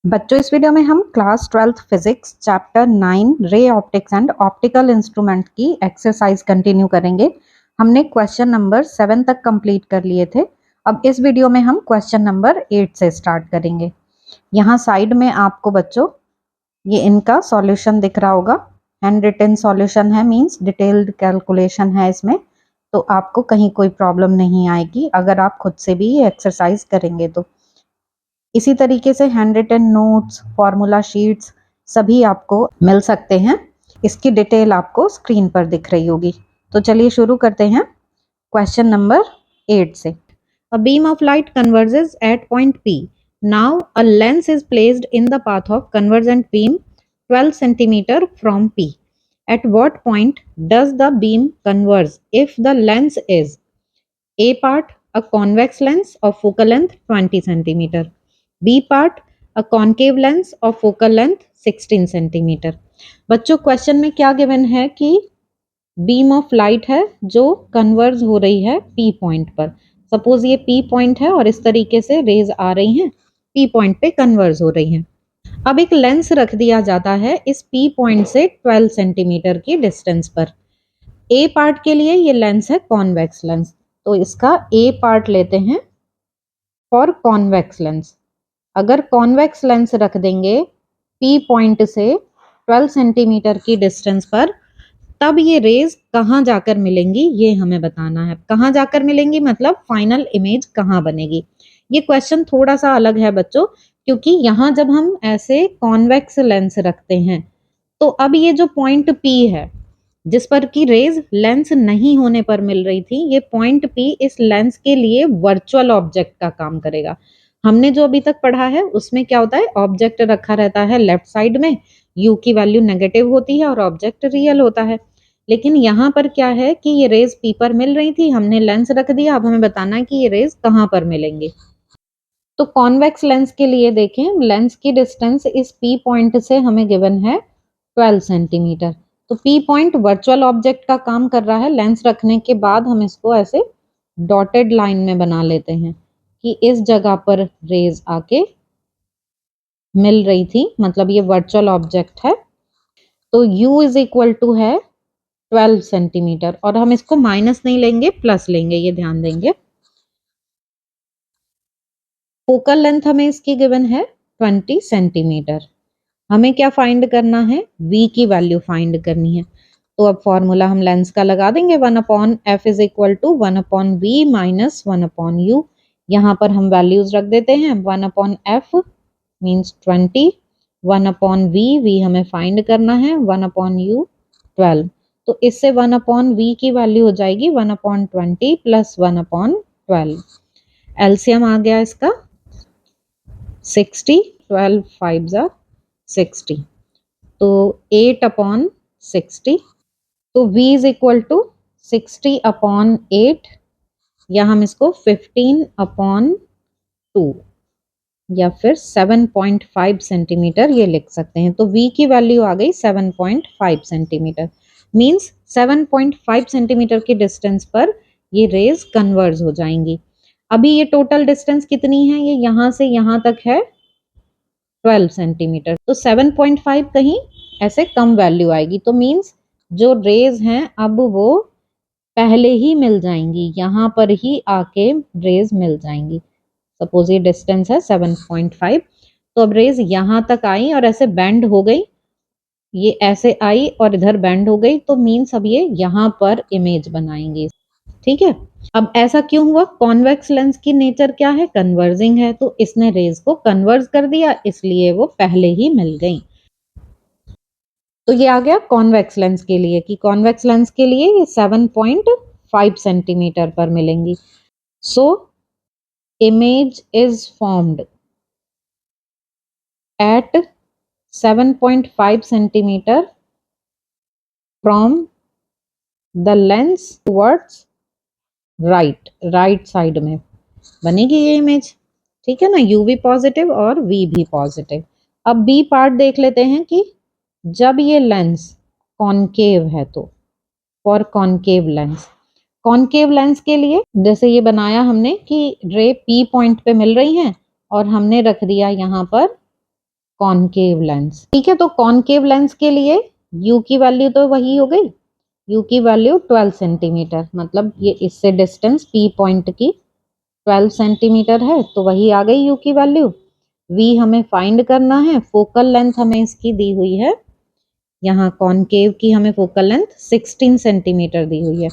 बच्चों, इस वीडियो में हम class 12th physics chapter 9 ray optics and optical instrument की एक्सरसाइज कंटिन्यू करेंगे। हमने क्वेश्चन नंबर 7 तक कंप्लीट कर लिए थे। अब इस वीडियो में हम क्वेश्चन नंबर 8 से स्टार्ट करेंगे। यहाँ साइड में आपको बच्चों ये इनका सॉल्यूशन दिख रहा होगा। हैंड रिटन सॉल्यूशन है, मीन्स डिटेल्ड कैलकुलेशन है इसमें, तो आपको कहीं कोई प्रॉब्लम नहीं आएगी अगर आप खुद से भी ये एक्सरसाइज करेंगे तो। इसी तरीके से hand written notes, formula sheets सभी आपको मिल सकते हैं। इसकी डिटेल आपको स्क्रीन पर दिख रही होगी। तो चलिए शुरू करते हैं क्वेश्चन नंबर 8 से। A beam of light converges at point P. Now a lens is placed in the path of convergent beam 12 centimeter from P. At what point does the beam converge if the lens is A part a convex lens of focal length 20 centimeter, B part a concave lens of focal length 16 centimeter। बच्चों question में क्या given है कि beam of light है जो converge हो रही है पी पॉइंट पर। सपोज ये पी पॉइंट है और इस तरीके से रेज आ रही हैं, पी पॉइंट पे कन्वर्ज हो रही हैं। अब एक लेंस रख दिया जाता है इस पी पॉइंट से 12 सेंटीमीटर की डिस्टेंस पर। ए पार्ट के लिए ये लेंस है कॉन्वेक्स लेंस, तो इसका ए पार्ट लेते हैं फॉर कॉन्वेक्स लेंस। अगर कॉन्वेक्स लेंस रख देंगे पी पॉइंट से 12 सेंटीमीटर की डिस्टेंस पर, तब ये रेज कहाँ जाकर मिलेंगी ये हमें बताना है। कहाँ जाकर मिलेंगी मतलब फाइनल इमेज कहाँ बनेगी। ये क्वेश्चन थोड़ा सा अलग है बच्चों, क्योंकि यहाँ जब हम ऐसे कॉन्वेक्स लेंस रखते हैं तो अब ये जो पॉइंट P है जिस पर की रेज लेंस नहीं होने पर मिल रही थी, ये पॉइंट P इस लेंस के लिए वर्चुअल ऑब्जेक्ट का काम करेगा। हमने जो अभी तक पढ़ा है उसमें क्या होता है, ऑब्जेक्ट रखा रहता है लेफ्ट साइड में, U की वैल्यू नेगेटिव होती है और ऑब्जेक्ट रियल होता है। लेकिन यहाँ पर क्या है कि ये रेज P पर मिल रही थी, हमने लेंस रख दिया, अब हमें बताना है कि ये रेज कहाँ पर मिलेंगे। तो कॉन्वेक्स लेंस के लिए देखें, लेंस की डिस्टेंस इस P पॉइंट से हमें गिवन है 12 सेंटीमीटर। तो P पॉइंट वर्चुअल ऑब्जेक्ट का काम कर रहा है। लेंस रखने के बाद हम इसको ऐसे डॉटेड लाइन में बना लेते हैं कि इस जगह पर रेज आके मिल रही थी, मतलब ये वर्चुअल ऑब्जेक्ट है। तो U इज इक्वल टू है 12 सेंटीमीटर, और हम इसको माइनस नहीं लेंगे, प्लस लेंगे, ये ध्यान देंगे। फोकल लेंथ हमें इसकी गिवन है 20 सेंटीमीटर। हमें क्या फाइंड करना है, V की वैल्यू फाइंड करनी है। तो अब फॉर्मूला हम लेंस का लगा देंगे, 1/f is equal to 1/v minus 1/u। यहाँ पर हम वैल्यूज रख देते हैं, 1/f मीन्स 20, 1/v, v हमें फाइंड करना है, 1/u 12। तो इससे 1/v की वैल्यू हो जाएगी 1/20 प्लस 1/12। एलसीएम आ गया इसका 60, 12 5 60, तो 8/60। तो v इज इक्वल टू 60/8, या हम इसको 15/2 या फिर 7.5 सेंटीमीटर ये लिख सकते हैं। तो v की वैल्यू आ गई 7.5 सेंटीमीटर, मीन्स 7.5 सेंटीमीटर की डिस्टेंस पर ये रेज कन्वर्ज हो जाएंगी। अभी ये टोटल डिस्टेंस कितनी है, ये यहाँ से यहाँ तक है 12 सेंटीमीटर, तो 7.5 कहीं ऐसे कम वैल्यू आएगी, तो मीन्स जो रेज हैं अब वो पहले ही मिल जाएंगी, यहाँ पर ही आके रेज मिल जाएंगी। सपोज ये डिस्टेंस है 7.5, तो अब रेज यहाँ तक आई और ऐसे बेंड हो गई, ये ऐसे आई और इधर बेंड हो गई, तो मीन्स अब ये यहाँ पर इमेज बनाएंगे। ठीक है, अब ऐसा क्यों हुआ, कॉन्वेक्स लेंस की नेचर क्या है, कन्वर्जिंग है, तो इसने रेज को कन्वर्ज कर दिया, इसलिए वो पहले ही मिल गई। तो ये आ गया कॉन्वेक्स लेंस के लिए, कि कॉन्वेक्स लेंस के लिए ये 7.5 सेंटीमीटर पर मिलेंगी। So image is formed at 7.5 centimetre from the lens towards right side में बनेगी ये इमेज। ठीक है ना, U भी पॉजिटिव और V भी पॉजिटिव। अब B पार्ट देख लेते हैं कि जब ये लेंस कॉनकेव है, तो for concave lens, concave lens के लिए जैसे ये बनाया हमने कि रे P पॉइंट पे मिल रही हैं और हमने रख दिया यहाँ पर कॉनकेव लेंस। ठीक है, तो कॉनकेव लेंस के लिए u की वैल्यू तो वही हो गई, u की वैल्यू 12 सेंटीमीटर, मतलब ये इससे डिस्टेंस p पॉइंट की 12 सेंटीमीटर है, तो वही आ गई u की वैल्यू। v हमें फाइंड करना है, फोकल लेंथ हमें इसकी दी हुई है, यहाँ कॉनकेव की हमें फोकल लेंथ 16 सेंटीमीटर दी हुई है।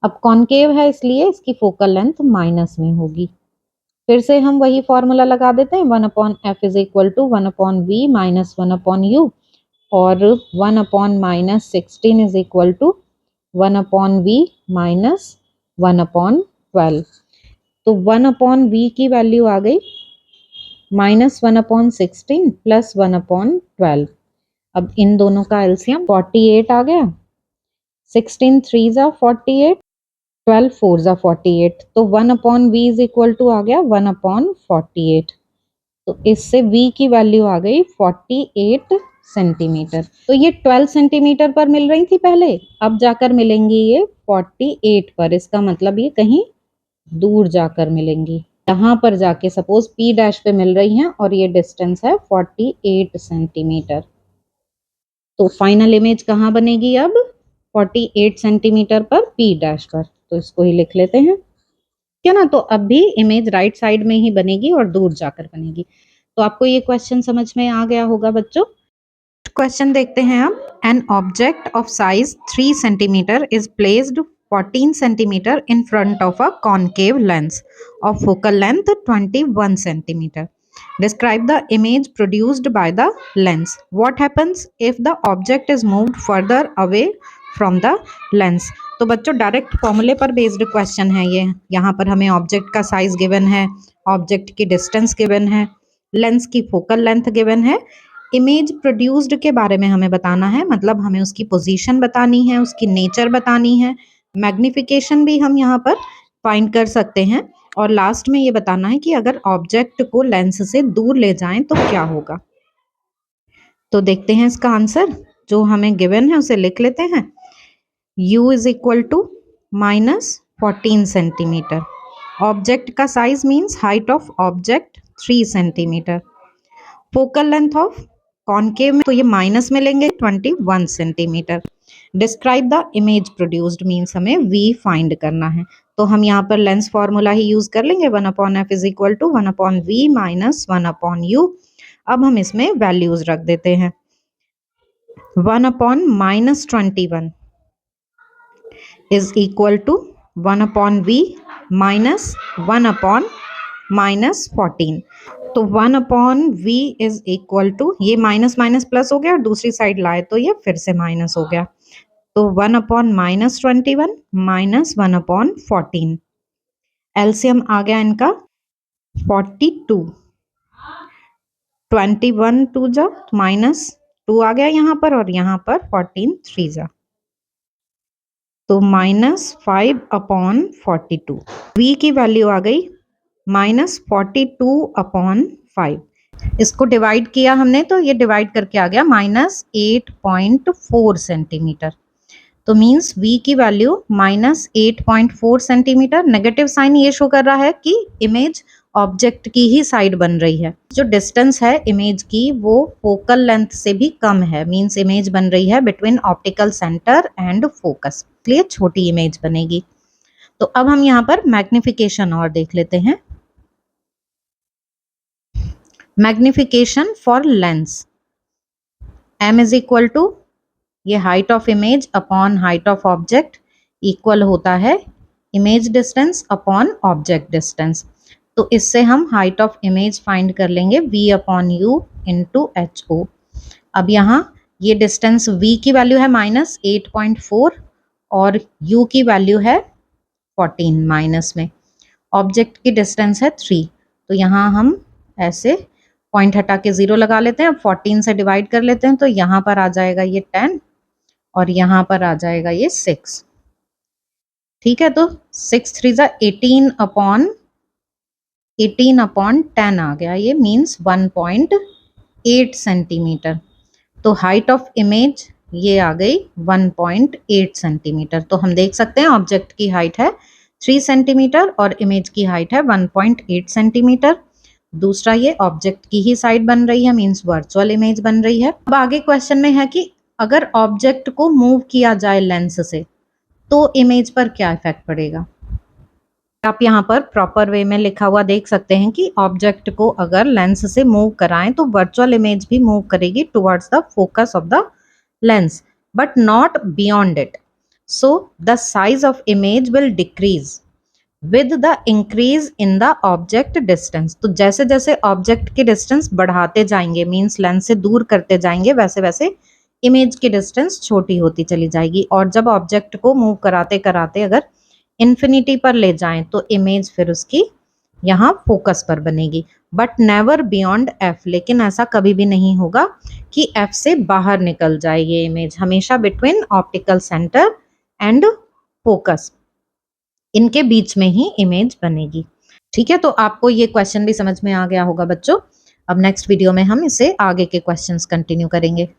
अब कॉनकेव है इसलिए इसकी फोकल लेंथ माइनस में होगी। फिर से हम वही फॉर्मूला लगा देते हैं, 1/f is equal to 1/v minus 1/u, और 1/-16 is equal to 1/v minus 1/12। तो 1/v की वैल्यू आ गई -1/16 प्लस 1/12। अब इन दोनों का एलसीएम 48 आ गया, 16 3 जा 48, 12 4 जा 48, तो 1/v इज इक्वल टू आ गया 1/48। तो इससे v की वैल्यू आ गई 48 सेंटीमीटर। तो ये 12 सेंटीमीटर पर मिल रही थी पहले, अब जाकर मिलेंगी ये 48 पर, इसका मतलब ये कहीं दूर जाकर मिलेंगी। यहाँ पर जाके सपोज p डैश पे मिल रही हैं और ये डिस्टेंस है 48 सेंटीमीटर। तो फाइनल इमेज कहाँ बनेगी अब? 48 सेंटीमीटर पर p डैश पर, तो इसको ही लिख लेते हैं, क्या ना। तो अब भी इमेज राइट साइड में ही बनेगी और दूर जाकर बनेगी। तो आपको ये क्वेश्चन समझ में आ गया होगा बच्चों। क्वेश्चन देखते हैं अब। An object of size 3 centimetre is placed 14 centimetre in front of a concave lens of focal length 21 centimeter. Describe the image produced by the lens. What happens if the object is moved further away from the lens? तो बच्चों direct फॉर्मूले पर based question है ये। यहाँ पर हमें object का साइज गिवन है, ऑब्जेक्ट की डिस्टेंस गिवन है, लेंस की फोकल लेंथ गिवन है, इमेज प्रोड्यूस्ड के बारे में हमें बताना है, मतलब हमें उसकी पोजीशन बतानी है, उसकी नेचर बतानी है, मैग्निफिकेशन भी हम यहाँ पर फाइंड कर सकते हैं, और लास्ट में ये बताना है कि अगर ऑब्जेक्ट को लेंस से दूर ले जाएं तो क्या होगा। तो देखते हैं इसका आंसर, जो हमें गिवन है उसे लिख लेते हैं। u is equal to -14 centimetre, object का size means height of object 3 centimetre, focal length of concave में तो ये माइनस में लेंगे 21 centimetre. Describe the image produced means हमें v फाइंड करना है, तो हम यहाँ पर लेंस फॉर्मूला ही यूज कर लेंगे, 1/f is equal to 1/v minus 1/u। अब हम इसमें वैल्यूज रख देते हैं। 1/-21 is equal to 1/v minus 1/-14। तो 1/v इज इक्वल टू, ये माइनस माइनस प्लस हो गया और दूसरी साइड लाए तो ये फिर से माइनस हो गया, तो 1/-21 माइनस 1/14। एलसीएम आ गया इनका 42, 21 2 जा -2 आ गया यहाँ पर, और यहाँ पर 14 3 जा, तो -5/42। v की वैल्यू आ गई -42/5। इसको डिवाइड किया हमने तो ये डिवाइड करके आ गया -8.4 सेंटीमीटर। तो मीन्स v की वैल्यू -8.4 सेंटीमीटर। नेगेटिव साइन ये शो कर रहा है कि इमेज ऑब्जेक्ट की ही साइड बन रही है। जो डिस्टेंस है इमेज की वो फोकल लेंथ से भी कम है, मीन्स इमेज बन रही है between optical centre and focus, इसलिए छोटी इमेज बनेगी। तो अब हम यहाँ पर मैग्निफिकेशन और देख लेते हैं। Magnification for lens, m is equal to ये height of image upon height of object equal होता है image distance upon object distance. तो इससे हम हाइट ऑफ इमेज फाइंड कर लेंगे v/u इंटू HO। अब यहाँ ये डिस्टेंस v की वैल्यू है -8.4 और u की वैल्यू है 14 माइनस में, ऑब्जेक्ट की डिस्टेंस है 3, तो यहाँ हम ऐसे पॉइंट हटा के 0 लगा लेते हैं, 14 से डिवाइड कर लेते हैं, तो यहाँ पर आ जाएगा ये 10 और यहाँ पर आ जाएगा ये 6। ठीक है, तो 6 3 जा 18/10 आ गया, ये मीन्स 1.8 सेंटीमीटर। तो हाइट ऑफ इमेज ये आ गई 1.8 सेंटीमीटर। तो हम देख सकते हैं ऑब्जेक्ट की हाइट है 3 सेंटीमीटर और इमेज की हाइट है 1.8 सेंटीमीटर। दूसरा ये ऑब्जेक्ट की ही साइड बन रही है, मीन्स वर्चुअल इमेज बन रही है। अब आगे क्वेश्चन में है कि अगर ऑब्जेक्ट को मूव किया जाए लेंस से तो इमेज पर क्या इफेक्ट पड़ेगा। आप यहाँ पर प्रॉपर वे में लिखा हुआ देख सकते हैं कि ऑब्जेक्ट को अगर लेंस से मूव कराएं तो वर्चुअल इमेज भी मूव करेगी towards the focus of the lens but not beyond it, so the size of image will decrease with the increase in the object distance. तो जैसे जैसे ऑब्जेक्ट की डिस्टेंस बढ़ाते जाएंगे, मीन्स लेंस से दूर करते जाएंगे, वैसे वैसे इमेज की डिस्टेंस छोटी होती चली जाएगी। और जब ऑब्जेक्ट को मूव कराते कराते अगर इन्फिनिटी पर ले जाएं तो इमेज फिर उसकी यहाँ फोकस पर बनेगी, बट नेवर बियॉन्ड एफ। लेकिन ऐसा कभी भी नहीं होगा कि एफ से बाहर निकल जाए ये इमेज, हमेशा between optical centre and focus, इनके बीच में ही इमेज बनेगी। ठीक है, तो आपको ये क्वेश्चन भी समझ में आ गया होगा बच्चों। अब नेक्स्ट वीडियो में हम इसे आगे के क्वेश्चंस कंटिन्यू करेंगे।